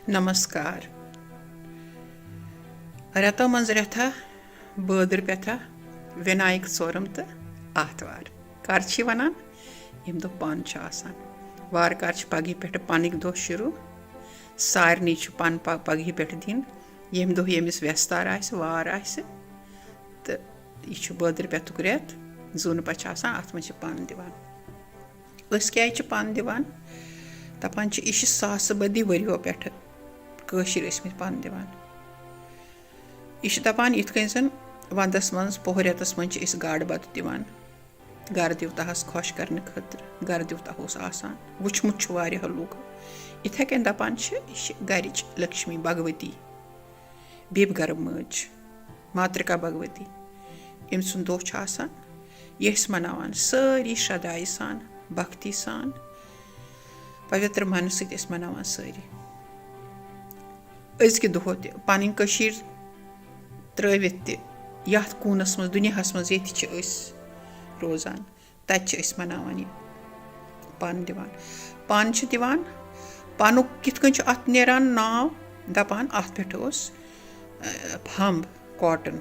नमस्कार रेतो मज रेथा बदर पेथा विनायक सोरम तो आतवार कर वनान यम दो पन वार कार पगह पे पनिक दो शुरू सारे पन पगह पे दिन यम दो यमिस व्यस्तार वार तो यह बदर पेथुक रेत जून पे अत मे पन दिवान क्या पन दिवान दपान यह सास बदी वरियो पे कशिर पन दिवान यह दपान इत कन वंदस मज पोहरेतस मज गाड़ बत दिवान गर दिवताहस खुश करने खतर गर दिवताहस आसान वुचमुत वारियाहो लूको इथे कन दपान गरिच लक्ष्मी भगवती बीब गर्भ मज मातृका भगवती यम सुंद दो यह मनावान सारी श्रद्धाई सान भक्ति सान पवित्र मन सत मनावान सारी अजक दो पन त्रवित तथ कूनस मज दुनियास मज ये रोजान तत मनावान पन दिवान पन दिवान पनुक कित अत नेरान नाव दपान अत पे फम्ब कॉटन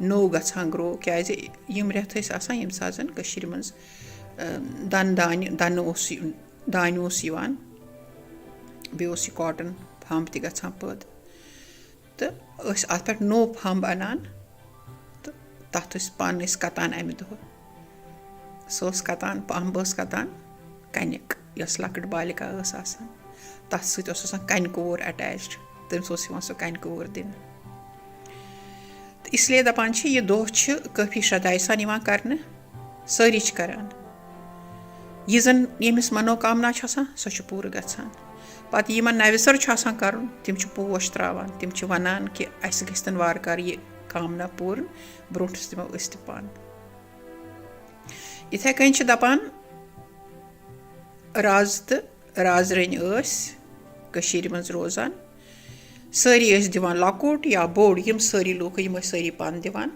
नो गछान ग्रो क्या यम रेत यम सात जन मज दन दान बे कॉटन फम्ब त गछान पद तो अत पे नो फम्ब अनान तो तथ पन कतान अमे दो सो कतान फम्ब कतान कनिक यस लकट बालिका तथ सत कनकोर अटैच्ड तमिस सो कनकोर दिन इसलिए दपान यह दो काफ़ी श्रद्धाई सान कर सारी करान यह जन यमिस मनोकामना सो पूर गछान पत यमन नवसर कर तिम पोश त्रावान तिम वनान कि अस गन वार कार यह कामना पूर्ण ब्रोठस दिमो अस पान इथे कन दपान राज तो राज रन मज रोजान सारी दिवान लकोट या बोड़ यम सारी लूक यम सारी पन दिवान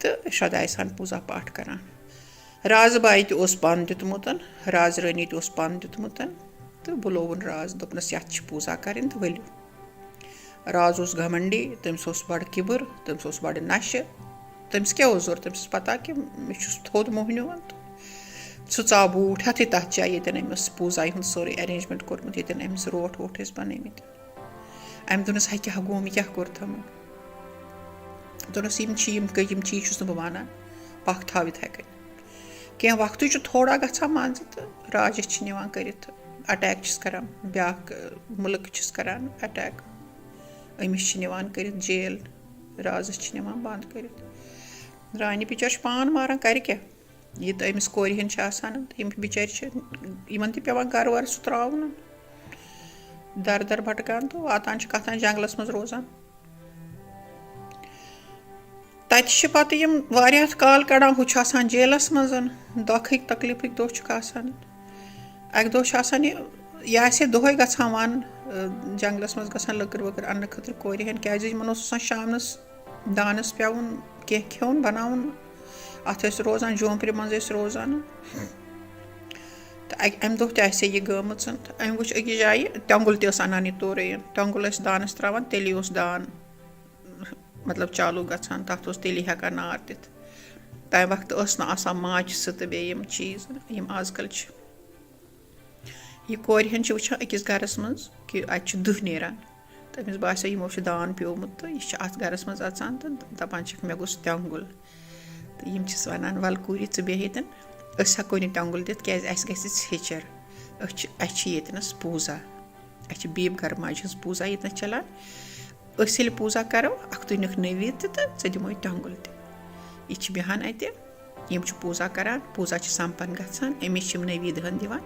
तो श्रद्धाई सान पूजा पाठ करान राज बाई तस पन दितमुत राज रानी तस पन दितमुत तो बुलोवन राज दोपनस ये पूजा करें तो वलु राज घमंडी तमिस बड़ किबर तमिस बड़ नशे तमिस क्या जोर तमिस पता कि मे थोद मोहन तो चा बूट हेथ तथ जाए ये अमिस पूजा हूँ सोरे अरेंजमेंट कोर्मुत ये अमिस रोट वोट बनमित अम दोनस हा क्या गो क्या कोर थम दोनस यम चीज बह वाना पख थाव इथे कन क्या वक्त थोड़ा गा मान तो राजस कर अटैक करान ब्या मुल्क करान अटैक अमिस कर जेल राजस बंद कर रानी बिचार पान मारान कर क्या ये तो अमिस कोर हन बिचार इन पेवान गर वर सह त्रावन दर दर भटकान तो वातान कथान जंगलस मज रोजान तत पत वारियाह काल कड़ान हु जेलस मज दुख तकलीफ दो अक दो यह दोहे गछान वन जंगलस मज गछान लकर वकर अन्न खतर कोर क्या शामनस दानस पेवन कह खेन बनावन अत रोजान झोंपरि मज रोजान तो अम दो यह गम अम वो अकिस जाए टंगुल तनान तोर टंगुल दानस त्रावान तेली दान मतलब चालू गछान तथ तेली हेकान नार दित तम वक्त माच तो बे चीज यम आजकल यह कोर वुचान अकिस गरस मज कि अत दुह नेरान तमिस बासो यमो दान प्योमुत तो यह अत गरस मज अचान तो दपान मे गोस टंगुल तो यम वनान वल कूरी े बेहतन हेको न टंगुल दित क्या हेचर अस पूजा अ बीब गर्भ माज पूजा ये चलान ये पूजा करो अख नवीद तो दिमो टंगुल यह बेहान अत यम पूजा करान पूजा संपन्न गछान अमिस नवीद हन दिवान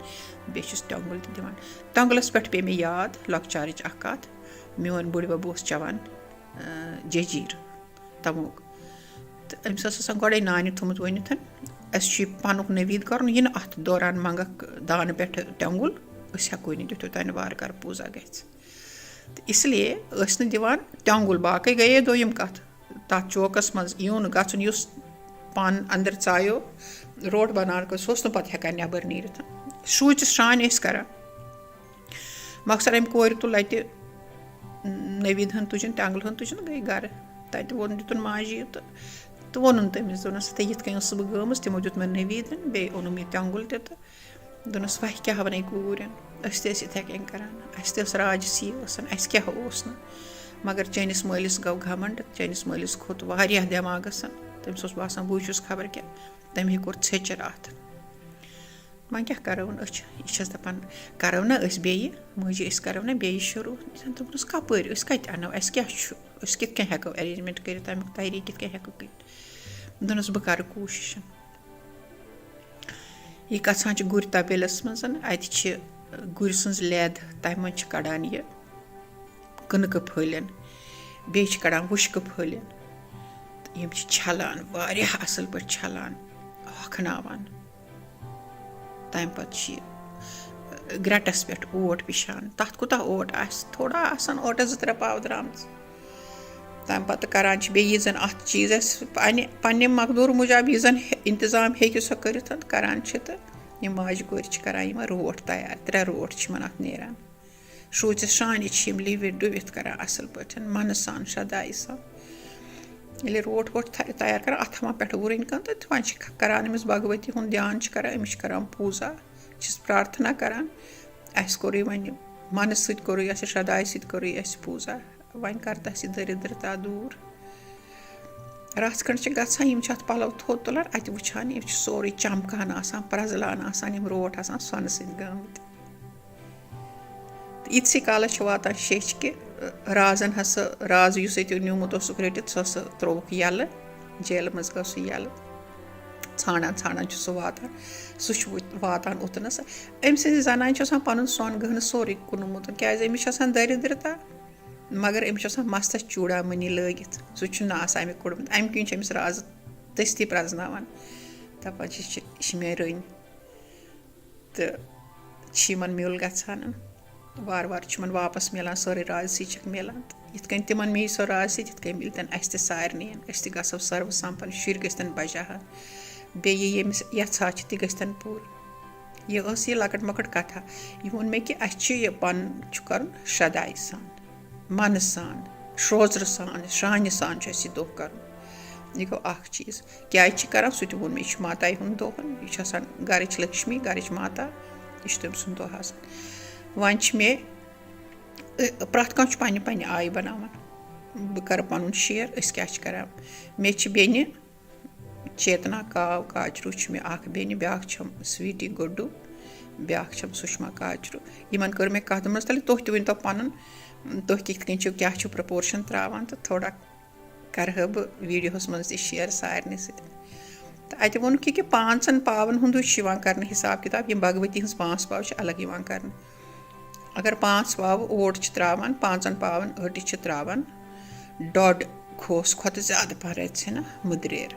बेस टंगुल दिवान टंगुलस पे पे मे याद लॉकचारच कत मोन बुढ़ बब चवान जजीर तमोक तो अमिस गोड़े नानि थोमुत वनिथ अस पनुक नवीद कर यह अत दौरान मंगक दान पे टंगुल हेको दित तन वार कार पूजा गछ तो इसलिए दिवान टंगुल बाकी गए दोयम कत तथ चौकस मज यून गन पन अंदर चायो रोट बनान सह पे हेकान नबर नीरत सूच श्रान करान مۄخصر أمۍ کورِ تُل اَتہِ نٔویٖد ہن تُجِن تٮ۪نٛگلہٕ ہن تُجِن گٔے گرٕ تَتہِ ووٚن دِتُن ماجہِ تہٕ ووٚنُن تٔمِس دوٚپنَس یِتھَے یِتھ کٔنۍ ٲسٕس بہٕ گٔمٕژ تِمو دیُت مےٚ نٔویٖدَن بیٚیہِ اوٚنُم یہِ تٮ۪نٛگُل تہِ تہٕ دوٚپنَس وَہہِ کیٛاہ وَنَے کوٗرٮ۪ن أسۍ تہِ ٲسۍ یِتھَے کٔنۍ کَران اَسہِ تہِ ٲس راجسی ٲسَن اَسہِ کیٛاہ اوس نہٕ مگر چٲنِس مٲلِس گوٚو گھمنٛڈ چٲنِس مٲلِس کھوٚت واریاہ دٮ۪ماغَس تٔمِس اوس باسان بٕے چھُس خبر کیٛاہ تٔمۍ کوٚر ژھیٚچِر اَتھ وۄنۍ کیٛاہ کَرو نہٕ یہِ چھَس دَپان کَرو نہ أسۍ بیٚیہِ ماجہِ أسۍ کَرو نہ بیٚیہِ شروٗع دوٚپنَس کَپٲرۍ أسۍ کَتہِ اَنو اَسہِ کیٛاہ چھُ أسۍ کِتھ کٔنۍ ہٮ۪کو اٮ۪رینٛجمٮ۪نٛٹ کٔرِتھ تَمیُک تیٲری کِتھ کٔنۍ ہٮ۪کو کٔرِتھ دوٚپنَس بہٕ کَرٕ کوٗشِش یہِ گژھان چھِ گُرۍ تَبیلَس منٛز اَتہِ چھِ گُرۍ سٕنٛز لیٚد تَمہِ منٛز چھِ کَڑان یہِ کٕنکہٕ پھٔلٮ۪ن بیٚیہِ چھِ کَڑان وُشکہٕ پھٔلٮ۪ن تہٕ یِم چھِ چھَلان واریاہ اَصٕل پٲٹھۍ چھَلان ہۄکھناوان تَمہِ پَتہٕ چھِ یہِ گرٛٮ۪ٹَس پٮ۪ٹھ اوٹ پِشان تَتھ کوٗتاہ اوٹ آسہِ تھوڑا آسان اوٹَس 2-3 پاو درٛامٕژ تَمہِ پَتہٕ کَران چھِ بیٚیہِ یہِ زَن اَتھ چیٖزَس پنٛنہِ مقدوٗر موٗجوٗب یہِ زَن اِنتظام ہیٚکہِ سۄ کٔرِتھ کَران چھِ تہٕ یِم ماجہِ کورِ چھِ کَران یِمَن روٹ تیار 3 روٹ چھِ یِمَن اَتھ نیران شوٗژِتھ شانہِ چھِ یِم لِوِتھ ڈُوِتھ کَران اَصٕل پٲٹھۍ مَنہٕ سان شَدایہِ سان ییٚلہِ روٹ ووٹ تیار کَران اَتھ تھاوان پٮ۪ٹھٕ وُرٕنۍ کَن تہٕ وۄنۍ چھِ کَران أمِس بھگؤتی ہُنٛد دھیان چھِ کَران أمِس چھِ کَران پوٗزا چھِس پرٛارتھنا کَران اَسہِ کوٚرُے وۄنۍ مَنہٕ سۭتۍ کوٚرُے اَسہِ شرٛدایہِ سۭتۍ کوٚرُے اَسہِ پوٗزا وۄنۍ کَر تَس یہِ دٔرِدرتا دوٗر رَژھ کھٔنٛڈ چھِ گژھان یِم چھِ اَتھ پَلو تھوٚد تُلان اَتہِ وٕچھان یِم چھِ سورُے چَمکان آسان پرٛزلان آسان یِم روٹ آسان سۄنہٕ سۭتۍ گٔمٕتۍ تہٕ ییٖتسٕے کالَس چھِ واتان شیٚچھ کہِ رازَن ہسا راز یُس ییٚتہِ نیوٗمُت اوسُکھ رٔٹِتھ سُہ ہسا ترٛووُکھ یَلہٕ جیلہٕ منٛز گوٚو سُہ یَلہٕ ژھانٛڈان چھُ سُہ واتان سُہ چھُ واتان اوٚتنَس أمۍ سٕنٛزِ زنانہِ چھُ آسان پَنُن سۄن گہنہٕ سورُے کُنمُت کیٛازِ أمِس چھِ آسان دٔرِدرتا مگر أمِس چھُ آسان مَستَس چوٗڑامٔنی لٲگِتھ سُہ چھُنہٕ آسان اَمیُک کوٚڑمُت اَمہِ کِنۍ چھُ أمِس رازٕ دٔستی پرٛزناوان دَپان چھِ یہِ چھِ مےٚ رٔنۍ تہٕ چھِ یِمَن میوٗل گژھان وارٕ وارٕ چھُ یِمَن واپَس مِلان سٲرٕے رازسی چھَکھ مِلان تہٕ یِتھ کٔنۍ تِمَن میٚے سۄ رازسی تِتھ کٔنۍ مِلہِ تَن اَسہِ تہِ سارنٕے أسۍ تہِ گژھو سٔروٕ سَمپَن شُرۍ گٔژھۍ بَجاہَن بیٚیہِ ییٚمِس یَژھان چھِ تہِ گٔژھۍ تَن پوٗرٕ یہِ ٲس یہِ لۄکٕٹ مۄکٕٹ کَتھا یہِ ووٚن مےٚ کہِ اَسہِ چھُ یہِ پَنُن چھُ کَرُن شرٛدایہِ سان مَنہٕ سان شروژرٕ سان شانہِ سان چھُ اَسہِ یہِ دۄہ کَرُن یہِ گوٚو اَکھ چیٖز کیٛازِ چھِ کَران سُہ تہِ ووٚن مےٚ یہِ چھُ ماتایہِ ہُنٛد دۄہ یہِ چھُ آسان گَرٕچ لٔکشمی گَرٕچ ماتا یہِ چھُ تٔمۍ سُنٛد دۄہ آسان وۄنۍ چھِ مےٚ پرٛٮ۪تھ کانٛہہ چھُ پنٛنہِ آیہِ بَناوان بہٕ کَرٕ پَنُن شِیر أسۍ کیٛاہ چھِ کَران مےٚ چھِ بیٚنہِ چیتنا کاو کاچروٗ چھِ مےٚ اَکھ بیٚنہِ بیٛاکھ چھَم سویٖٹی گُڈوٗ بیٛاکھ چھَم سُشما کاچروٗ یِمَن کٔر مےٚ کَتھ منٛز تیٚلہِ تُہۍ تہِ ؤنۍتو پَنُن تُہۍ کِتھ کٔنۍ چھِو کیٛاہ چھُو پرٛپورشَن ترٛاوان تہٕ تھوڑا کَرٕ ہا بہٕ ویٖڈیوَس منٛز تہِ شِیر سارنٕے سۭتۍ تہٕ اَتہِ ووٚنُکھ یہِ کہِ 5 پاوَن ہُنٛدُے چھُ یِوان کَرنہٕ حِساب کِتاب یِم بھگؤتی ہٕنٛز 5 پاو چھِ الگ یِوان کَرنہٕ اگر 5 پاو اوٹ چھِ ترٛاوان 5 پاوَن ٲٹِس چھِ ترٛاوان 1.5 کھوس کھۄتہٕ زیادٕ پَہَن رَژھِ ہنا مٔدریر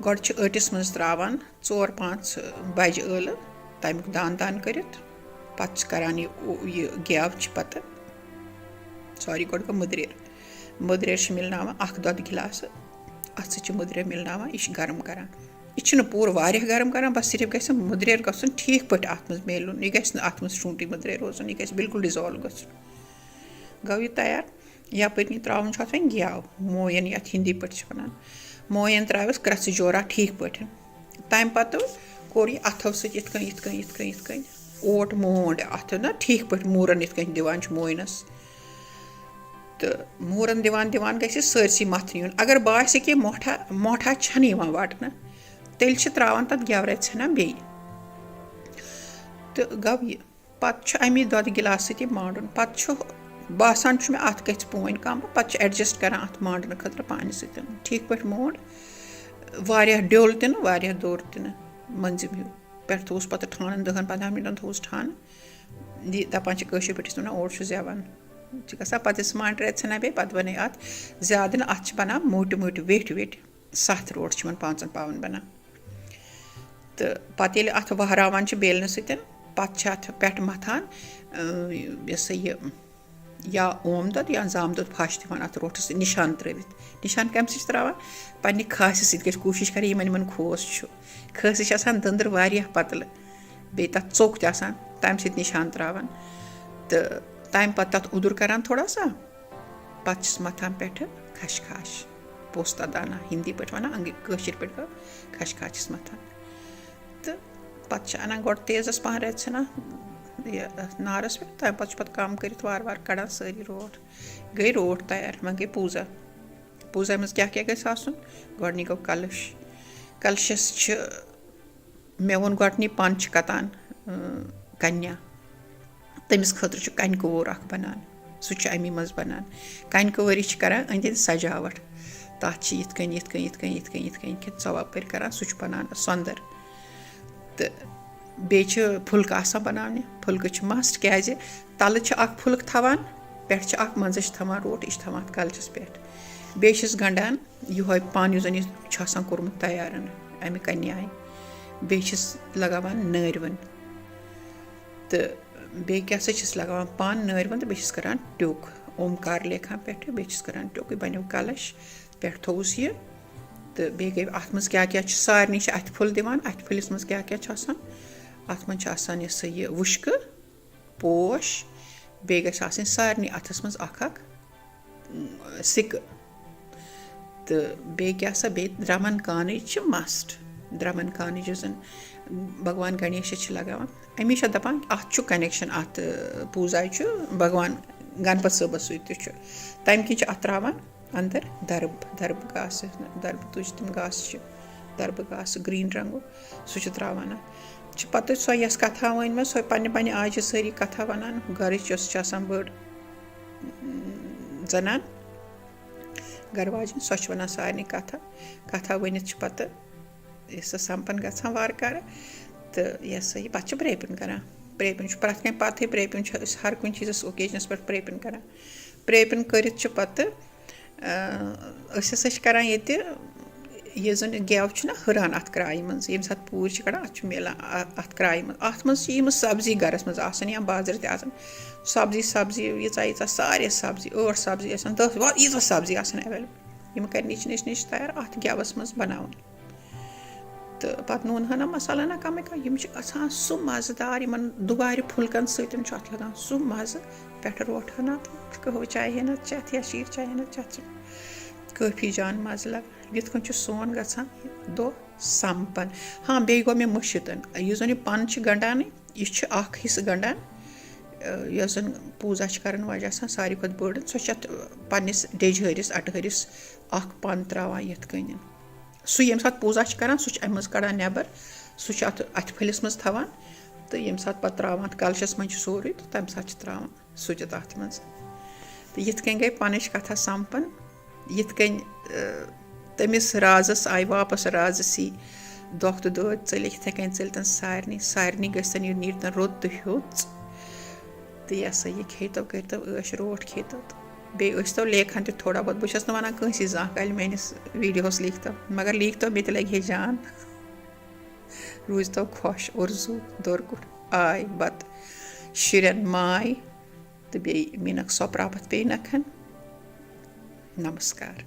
گۄڈٕ چھِ ٲٹِس منٛز ترٛاوان 4-5 بَجہِ ٲلہٕ تَمیُک دان کٔرِتھ پَتہٕ چھِ کَران یہِ گٮ۪و چھِ پَتہٕ گۄڈٕ گوٚو مٔدریر چھِ مِلناوان 1 دۄدٕ گِلاسہٕ اَتھ سۭتۍ چھِ مٔدریر مِلناوان یہِ چھِ گرم کَران یہِ چھُنہٕ پوٗرٕ واریاہ گرم کَران بَس صرف گژھِ مٔدریر گژھُن ٹھیٖک پٲٹھۍ اَتھ منٛز میلُن یہِ گژھِ نہٕ اَتھ منٛز شونٛٹٕے مٔدریر روزُن یہِ گژھِ بِلکُل ڈِزالو گژھُن گوٚو یہِ تیار یَپٲرۍ ترٛاوُن چھُ اَتھ وۄنۍ گٮ۪و موین یَتھ ہِندی پٲٹھۍ چھِ وَنان موین ترٛاوٮ۪س کرٛٮ۪ژھٕ جورا ٹھیٖک پٲٹھۍ تَمہِ پَتہٕ کوٚر یہِ اَتھو سۭتۍ یِتھ کٔنۍ اوٹ مونٛڈ اَتھٕ نہ ٹھیٖک پٲٹھۍ موٗرَن یِتھ کٔنۍ دِوان چھِ موینَس تہٕ موٗرَن دِوان گژھِ یہِ سٲرسٕے مَتھنہٕ یُن اگر باسہِ کہِ مۄٹھا چھَنہٕ یِوان وَٹنہٕ تیٚلہِ چھِ ترٛاوان تَتھ گٮ۪و رَژھِ ہنا بیٚیہِ تہٕ گوٚو یہِ پَتہٕ چھُ اَمی دۄدٕ گِلاسہٕ سۭتۍ یہِ مانٛڈُن پَتہٕ چھُ باسان چھُ مےٚ اَتھ گژھِ پوٗنۍ کَم پَتہٕ چھِ اٮ۪ڈجَسٹ کَران اَتھ مانٛڈنہٕ خٲطرٕ پانہِ سۭتۍ ٹھیٖک پٲٹھۍ مونٛڈ واریاہ ڈیوٚل تہِ نہٕ واریاہ دوٚر تہِ نہٕ مٔنٛزِم ہیوٗ پٮ۪ٹھٕ تھوٚوُس پَتہٕ ٹھانَن 10-15 مِنٹَن تھوٚوُس ٹھانہٕ یہِ دَپان چھِ کٲشِرۍ پٲٹھۍ ٲسۍ وَنان اوٹ چھُ زٮ۪وان چھِ گژھان پَتہٕ ٲسۍ مانٛڈٕ رَژھِ ہنا بیٚیہِ پَتہٕ بَنے اَتھ زیادٕ نہٕ اَتھ چھِ بَنان موٚٹۍ ویٚٹھۍ 7 روٹ چھِ یِمَن 5 پاوَن بَنان تہٕ پَتہٕ ییٚلہِ اَتھ وہراوان چھِ بیلنہٕ سۭتۍ پَتہٕ چھِ اَتھ پٮ۪ٹھٕ مَتھان یہِ سا یہِ یا اوم دۄد یا زامہٕ دۄد پھَش دِوان اَتھ روٹَس سۭتۍ نِشان ترٛٲوِتھ نِشان کَمہِ سۭتۍ چھِ ترٛاوان پنٛنہِ کھاسہِ سۭتۍ گژھِ کوٗشِش کَرٕنۍ یِمَن کوس چھُ کھٲسِس چھِ آسان دٔنٛدٕر واریاہ پَتلہٕ بیٚیہِ تَتھ ژوٚک تہِ آسان تَمہِ سۭتۍ نِشان ترٛاوان تہٕ تَمہِ پَتہٕ تَتھ اوٚدُر کَران تھوڑا سا پَتہٕ چھِس مَتھان پٮ۪ٹھٕ خشخاش پوستا دانا ہِندی پٲٹھۍ وَنان کٲشِر پٲٹھۍ گوٚو خشخاش چھِس مَتھان تہٕ پَتہٕ چھِ اَنان گۄڈٕ تیزَس پَہَم رٮ۪تہٕ ژھٕنان یہِ نارَس پٮ۪ٹھ تَمہِ پَتہٕ چھِ پَتہٕ کَم کٔرِتھ وارٕ وارٕ کَڑان سٲری روٹ گٔے روٹ تیار وۄنۍ گٔے پوٗزا پوٗزا منٛز کیٛاہ کیٛاہ گژھِ آسُن گۄڈٕنیُک گوٚو کَلش کَلشَس چھِ مےٚ ووٚن گۄڈٕنی پَن چھِ کَتان کَنیا تٔمِس خٲطرٕ چھُ کَنہِ کوور اَکھ بَنان سُہ چھُ اَمی منٛز بَنان کَنہِ کووری چھِ کَران أنٛدۍ أنٛدۍ سَجاوَٹھ تَتھ چھِ یِتھ کٔنۍ یِتھ کٔنۍ یِتھ کٔنۍ یِتھ کٔنۍ یِتھ کٔنۍ کہِ ژۄپٲرۍ کَران سُہ چھُ بَنان سۄنٛدٕر تہٕ بیٚیہِ چھِ پھُلکہٕ آسان بَناونہِ پھُلکہٕ چھِ مَسٹ کیٛازِ تَلہٕ چھِ اَکھ پھُلک تھاوان پٮ۪ٹھٕ چھِ اَکھ منٛزٕ چھِ تھاوان روٹ یہِ چھِ تھاوان اَتھ کَلچَس پٮ۪ٹھ بیٚیہِ چھِس گَنٛڈان یِہوٚے پَن یُس زَن یہِ چھُ آسان کوٚرمُت تیار اَمہِ کَنیایہِ بیٚیہِ چھِس لَگاوان نٲرۍوٕنۍ تہٕ بیٚیہِ کیٛاہ سا چھِس لَگاوان پَن نٲرۍوُن تہٕ بیٚیہِ چھِس کَران ٹیوٚک اومکار لیکھان پٮ۪ٹھٕ بیٚیہِ چھِس کَران ٹیوٚک یہِ بَنیو کَلَش پٮ۪ٹھٕ تھوٚوُس یہِ تہٕ بیٚیہِ گٔے اَتھ منٛز کیٛاہ کیٛاہ چھِ سارنٕے چھِ اَتھِ پھُل دِوان اَتھِ پھٔلِس منٛز کیٛاہ کیٛاہ چھُ آسان اَتھ منٛز چھِ آسان یہِ سا یہِ وُشکہٕ پوش بیٚیہِ گژھِ آسٕنۍ سارنٕے اَتھَس منٛز اَکھ اَکھ سِکہٕ تہٕ بیٚیہِ کیٛاہ سا بیٚیہِ درٛمَن کانٕچ چھِ مَسٹ درٛمَن کانٕچ یُس زَن بھگوان گنیشَس چھِ لَگاوان اَمی چھِ دَپان اَتھ چھُ کَنٮ۪کشَن اَتھ پوٗزاے چھُ بھگوان گنپت صٲبَس سۭتۍ تہِ چھُ تَمہِ کِنۍ چھِ اَتھ ترٛاوان اَندَر دَربہٕ گاسہٕ دَربہٕ تُجہِ تِم گاسہٕ چھِ دَربہٕ گاسہٕ گرٛیٖن رنٛگُک سُہ چھِ ترٛاوان اَتھ چھِ پَتہٕ سۄ یۄس کَتھا وٲنۍ مےٚ سۄ پنٛنہِ پنٛنہِ آیہِ چھِ سٲری کَتھا وَنان گَرٕچ یۄس چھِ آسان بٔڑ زَنان گَرٕ واجٮ۪ن سۄ چھِ وَنان سارنٕے کَتھا ؤنِتھ چھِ پَتہٕ یہِ سا سَمپَن گژھان وارٕ کارٕ تہٕ یہِ ہسا یہِ پَتہٕ چھِ پرٛیپِن کَران پرٛیپِن چھُ پرٛٮ۪تھ کٲنٛسہِ پَتہٕے پرٛیپِن چھِ أسۍ ہر کُنہِ چیٖزَس اوکیجنَس پٮ۪ٹھ پرٛیپِن کَران پرٛیپِن کٔرِتھ چھِ پَتہٕ أسۍ ہسا چھِ کَران ییٚتہِ یُس زَن گٮ۪و چھُنہ ہُران اَتھ کرٛایہِ منٛز ییٚمہِ ساتہٕ پوٗجۍ چھِ کَڑان اَتھ چھُ مِلان اَتھ کرٛایہِ منٛز اَتھ منٛز چھِ یِم سبزی گَرَس منٛز آسان یا بازرٕ تہِ آسان سبزی ییٖژاہ سارے سبزی 8 سبزی آسان 10 ییٖژاہ سبزی آسان اٮ۪ویلیبٕل یِم کَرِ نِچ تیار اَتھ گٮ۪وَس منٛز بَناوُن تہٕ پَتہٕ نوٗن ہنا مصالہٕ ہنا کَمٕے کَم یِم چھِ گژھان سُہ مَزٕدار یِمَن دُبارِ پھُلکَن سۭتۍ چھُ اَتھ لَگان سُہ مَزٕ پٮ۪ٹھٕ روٹھ ہنا تہٕ قہوٕ چاے ہنا چٮ۪تھ یا شیٖر چاے ہنا چٮ۪تھ کٲفی جان مَزٕ لَگان یِتھ کٔنۍ چھُ سون گژھان دۄہ سَمپَن ہاں بیٚیہِ گوٚو مےٚ مٔشِت یُس زَن یہِ پَن چھِ گَنٛڈان یہِ چھِ اَکھ حِصہٕ گَنٛڈان یۄس زَن پوٗزا چھِ کَران واجہِ آسان ساروی کھۄتہٕ بٔڑ سۄ چھِ اَتھ پنٛنِس ڈیٚجہِ اَٹہٕ اَکھ پَن ترٛاوان یِتھ کٔنۍ سُہ ییٚمہِ ساتہٕ پوٗزا چھِ کَران سُہ چھِ اَمہِ منٛز کَڑان نٮ۪بَر سُہ چھُ اَتھ اَتھِ پھٔلِس منٛز تھاوان تہٕ ییٚمہِ ساتہٕ پَتہٕ ترٛاوان اَتھ کَلشَس منٛز چھِ سورُے تہٕ تَمہِ ساتہٕ چھِ ترٛاوان سُہ تہِ تَتھ منٛز تہٕ یِتھ کٔنۍ گٔے پَنٕنۍ کَتھا سَمپَن یِتھ کٔنۍ تٔمِس رازَس آیہِ واپَس رازَس یی دۄہ تہٕ دٲدۍ ژٔلِتھ یِتھَے کٔنۍ ژٔلۍتَن سارنٕے گٔژھتَن یہِ نیٖرتَن رۄد تہٕ ہیوٚژ تہٕ یہِ ہسا یہِ کھیٚیتو کٔرۍتو عٲش روٹھ کھیٚیتو تہٕ بیٚیہِ ٲسۍتو لیکھان تہِ تھوڑا بہت بہٕ چھَس نہٕ وَنان کٲنٛسی زانٛہہ کالہِ میٛٲنِس ویٖڈیوَس لیٖکھتو مگر لیٖکھتو مےٚ تہِ لَگہِ ہے جان روٗزتو خۄش اُرزوٗ دوٚرکُٹھ آے بَتہٕ شُرٮ۪ن ماے تہٕ بیٚیہِ میٖنَکھ سۄپراپَتھ پیٚیہِ نَکھَن نمسکار